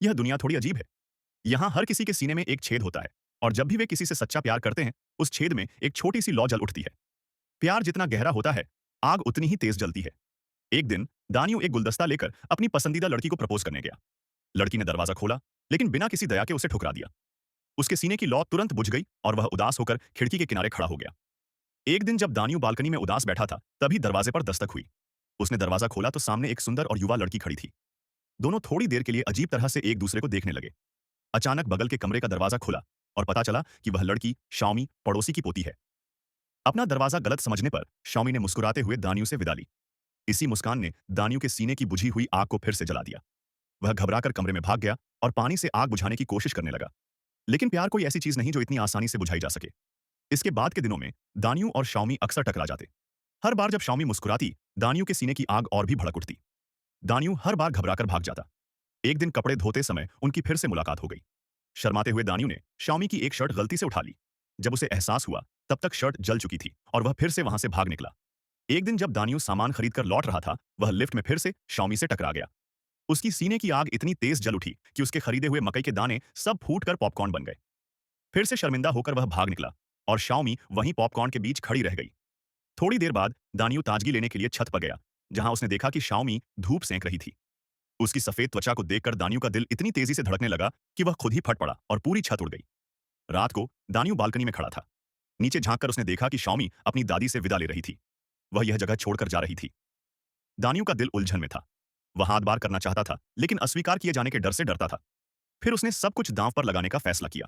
यह दुनिया थोड़ी अजीब है। यहाँ हर किसी के सीने में एक छेद होता है और जब भी वे किसी से सच्चा प्यार करते हैं, उस छेद में एक छोटी सी लौ जल उठती है। प्यार जितना गहरा होता है, आग उतनी ही तेज जलती है। एक दिन दानियो एक गुलदस्ता लेकर अपनी पसंदीदा लड़की को प्रपोज करने गया। लड़की ने दरवाजा खोला, लेकिन बिना किसी दया के उसे ठुकरा दिया। उसके सीने की लौ तुरंत बुझ गई और वह उदास होकर खिड़की के किनारे खड़ा हो गया। एक दिन जब दानियो बालकनी में उदास बैठा था, तभी दरवाजे पर दस्तक हुई। उसने दरवाजा खोला तो सामने एक सुंदर और युवा लड़की खड़ी थी। दोनों थोड़ी देर के लिए अजीब तरह से एक दूसरे को देखने लगे। अचानक बगल के कमरे का दरवाजा खुला और पता चला कि वह लड़की शाओमी पड़ोसी की पोती है। अपना दरवाजा गलत समझने पर शाओमी ने मुस्कुराते हुए दानियो से विदा ली। इसी मुस्कान ने दानियो के सीने की बुझी हुई आग को फिर से जला दिया। वह घबराकर कमरे में भाग गया और पानी से आग बुझाने की कोशिश करने लगा। लेकिन प्यार कोई ऐसी चीज नहीं जो इतनी आसानी से बुझाई जा सके। इसके बाद के दिनों में दानियो और शाओमी अक्सर टकरा जाते। हर बार जब शाओमी मुस्कुराती, दानियो के सीने की आग और भी भड़क उठती। दानियो हर बार घबराकर भाग जाता। एक दिन कपड़े धोते समय उनकी फिर से मुलाकात हो गई। शर्माते हुए दानियो ने शाओमी की एक शर्ट गलती से उठा ली। जब उसे एहसास हुआ, तब तक शर्ट जल चुकी थी और वह फिर से वहां से भाग निकला। एक दिन जब दानियो सामान खरीदकर लौट रहा था, वह लिफ्ट में फिर से शाओमी से टकरा गया। उसकी सीने की आग इतनी तेज जल उठी कि उसके खरीदे हुए मकई के दाने सब फूटकर पॉपकॉर्न बन गए। फिर से शर्मिंदा होकर वह भाग निकला और शाओमी वहीं पॉपकॉर्न के बीच खड़ी रह गई। थोड़ी देर बाद दानियो ताजगी लेने के लिए छत पर गया, जहां उसने देखा कि शाओमी धूप सेंक रही थी। उसकी सफेद त्वचा को देखकर दानियो का दिल इतनी तेजी से धड़कने लगा कि वह खुद ही फट पड़ा और पूरी छत उड़ गई। रात को दानियो बालकनी में खड़ा था। नीचे झांककर उसने देखा कि शाओमी अपनी दादी से विदा ले रही थी। वह यह जगह छोड़कर जा रही थी। दानियो का दिल उलझन में था। वह हाथ बार करना चाहता था, लेकिन अस्वीकार किए जाने के डर से डरता था। फिर उसने सब कुछ दांव पर लगाने का फैसला किया।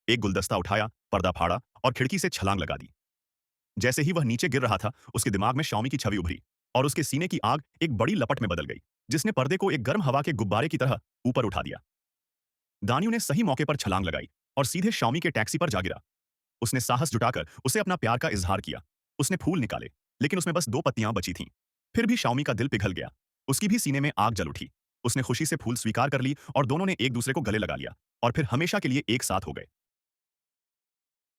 एक गुलदस्ता उठाया, पर्दा फाड़ा और खिड़की से छलांग लगा दी। जैसे ही वह नीचे गिर रहा था, उसके दिमाग में शाओमी की छवि उभरी और उसके सीने की आग एक बड़ी लपट में बदल गई, जिसने पर्दे को एक गर्म हवा के गुब्बारे की तरह ऊपर उठा दिया। दानियो ने सही मौके पर छलांग लगाई और सीधे शाओमी के टैक्सी पर जा गिरा। उसने साहस जुटाकर उसे अपना प्यार का इजहार किया। उसने फूल निकाले, लेकिन उसमें बस 2 पत्तियां बची थीं। फिर भी शाओमी का दिल पिघल गया। उसकी भी सीने में आग जल उठी। उसने खुशी से फूल स्वीकार कर ली और दोनों ने एक दूसरे को गले लगा लिया और फिर हमेशा के लिए एक साथ हो गए।